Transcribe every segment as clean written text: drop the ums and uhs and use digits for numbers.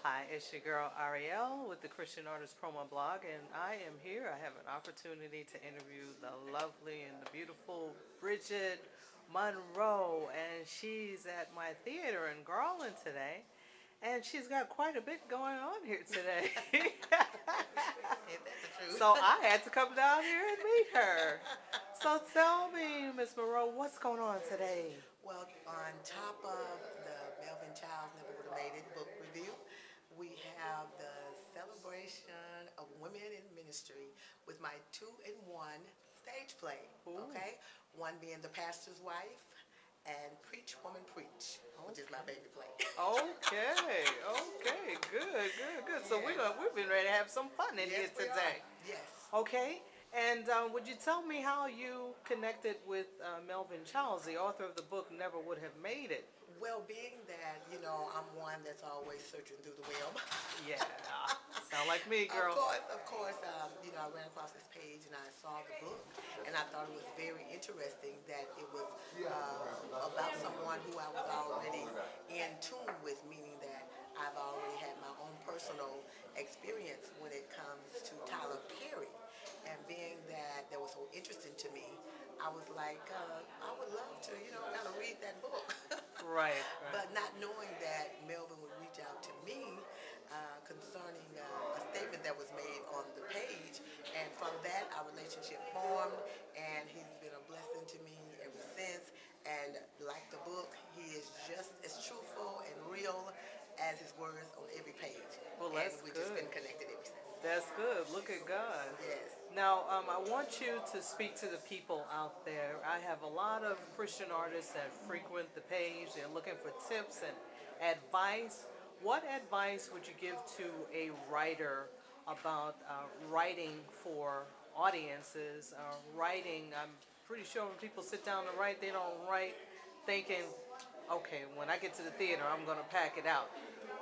Hi, it's your girl Ariel with the Christian Artist Promo Blog, and I am here. I have an opportunity to interview the lovely and the beautiful Bridgette Monroe, and she's at my theater in Garland today, and she's got quite a bit going on here today. Ain't that the truth? So I had to come down here and meet her. So tell me, Miss Monroe, what's going on today? Well, on top of the Melvin Childs Never Would Have Made It book review, we have the celebration of women in ministry with my two-in-one stage play. Ooh, Okay, one being The Pastor's Wife and Preach Woman Preach, which is my okay. baby play. Okay, okay, good, good, good. So Yes, we've been ready to have some fun in yes, here we are. today. Yes. Okay, and would you tell me how you connected with Melvin Childs, the author of the book Never Would Have Made It? Well, being that I'm one that's always searching through the web. Yeah, sound like me, girl. Of course, I ran across this page and I saw the book, and I thought it was very interesting that it was about someone who I was already in tune with, meaning that I've already had my own personal experience when it comes to Tyler Perry. And being that was so interesting to me, I was like, I would love to, kind of read that book. Right, right. But not knowing that Melvin would reach out to me concerning a statement that was made on the page. And from that, our relationship formed, and he's been a blessing to me ever since. And like the book, he is just as truthful and real as his words on every page. Well, And that's we've just good. been connected ever since. That's good. Look at God. Yes. Now, I want you to speak to the people out there. I have a lot of Christian artists that frequent the page. They're looking for tips and advice. What advice would you give to a writer about writing for audiences? Writing, I'm pretty sure when people sit down to write, they don't write thinking, okay, when I get to the theater, I'm going to pack it out.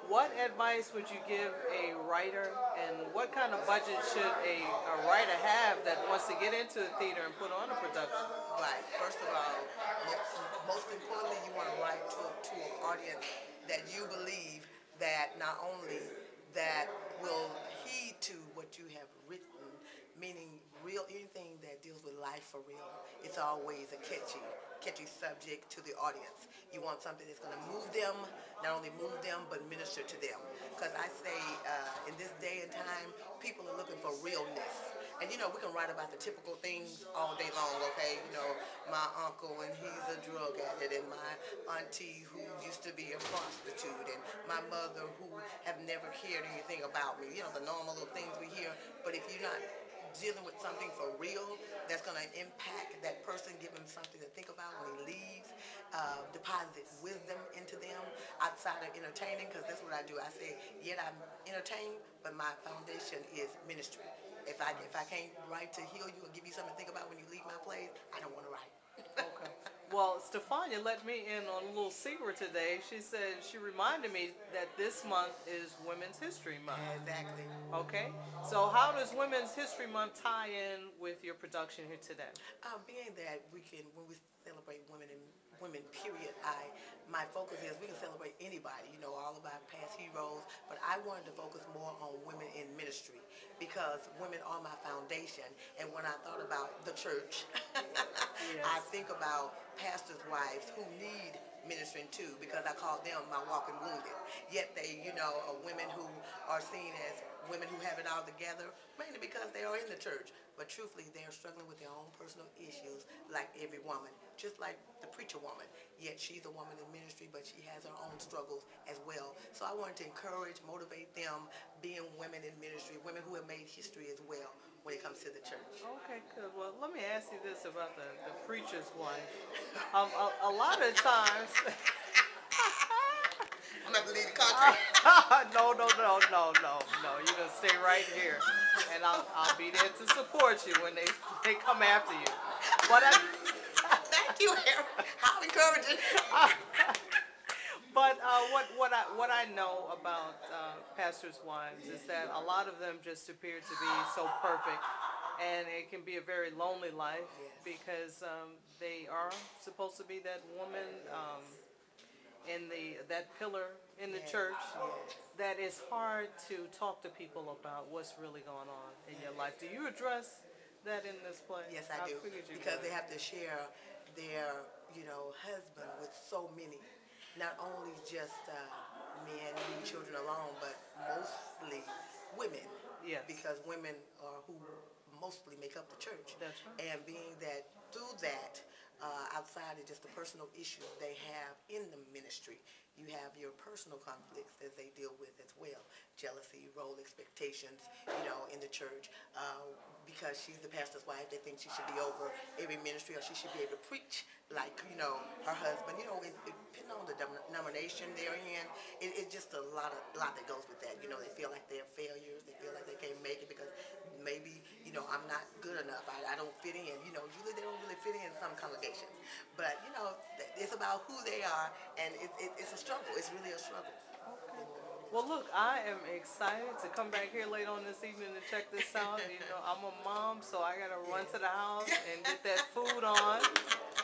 What advice would you give a writer, and what kind of budget should a writer have that wants to get into the theater and put on a production? Right. First of all, most importantly, you want to write to an audience that you believe that not only that will heed to what you have written, meaning real anything that deals with life for real. It's always a catchy subject to the audience. You want something that's going to move them, not only move them, but minister to them. Because I say, in this day and time, people are looking for realness. And we can write about the typical things all day long, okay? My uncle and he's a drug addict, and my auntie who used to be a prostitute, and my mother who have never cared anything about me. The normal little things we hear. But if you're not dealing with something for real that's going to impact that person, give them something to think about when he leaves, deposit wisdom into them outside of entertaining, because that's what I do. I say, yet I'm entertained, but my foundation is ministry. If I can't write to heal you or give you something to think about when you leave my place, I don't want to write. Okay. Well, Stefania let me in on a little secret today. She said she reminded me that this month is Women's History Month. Exactly. Okay. So how does Women's History Month tie in with your production here today? Being that when we celebrate women, period, my focus is we can celebrate anybody, all of our past heroes, but I wanted to focus more on women in ministry because women are my foundation. And when I thought about the church, I Yes. think about pastors' wives who need ministering too, because I call them my walking wounded. Yet they, are women who are seen as women who have it all together, mainly because they are in the church. But truthfully, they are struggling with their own personal issues, like every woman, just like the preacher woman. Yet she's a woman in ministry, but she has her own struggles as well. So I wanted to encourage, motivate them, being women in ministry, women who have made history as well when it comes to the church. Okay, good. Well, let me ask you this about the preacher's wife. A lot of times, I'm going to have to leave the country. no, no, no, no, no, no. You're gonna stay right here, and I'll be there to support you when they come after you. But Thank you, Aaron. How encouraging. but what I know about pastors' wives is that a lot of them just appear to be so perfect, and it can be a very lonely life Yes. because they are supposed to be that woman. in that pillar in the Yes, church, yes. that it's hard to talk to people about what's really going on in your life. Do you address that in this play? Yes, I do. Figured you Because they would. have to share their, husband with so many, not only just men and children alone, but mostly women. Yes, Because women are who mostly make up the church. that's right. And being that through that, outside of just the personal issues they have in the ministry, you have your personal conflicts that they deal with as well. Jealousy, role expectations, in the church. Because she's the pastor's wife, they think she should be over every ministry, or she should be able to preach like, her husband. Depending on the denomination they're in, it's just a lot that goes with that. They feel like they're failures. They feel like they can't make it because maybe, I'm not good enough. I don't fit in. Usually they don't really fit in some congregations. But, it's about who they are, and it's a struggle. It's really a struggle. Okay. Well, look, I am excited to come back here later on this evening to check this out. I'm a mom, so I got to run to the house and get that food on.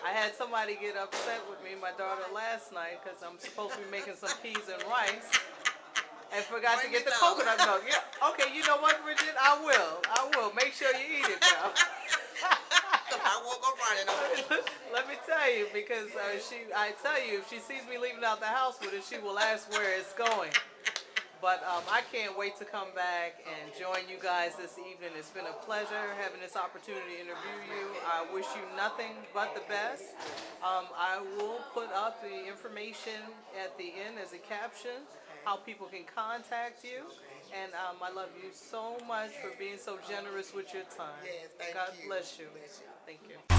I had somebody get upset with me, my daughter, last night, because I'm supposed to be making some peas and rice and forgot to Bring get me the some. coconut milk. Yeah. Okay, you know what, Bridgette? I will. Make sure you eat it now. I won't go running. Let me tell you, because I tell you, if she sees me leaving out the house with it, she will ask where it's going. But I can't wait to come back and join you guys this evening. It's been a pleasure having this opportunity to interview you. I wish you nothing but the best. I will put up the information at the end as a caption, how people can contact you. And I love you so much for being so generous with your time. Yes, thank God you. bless you. Bless you. Thank you.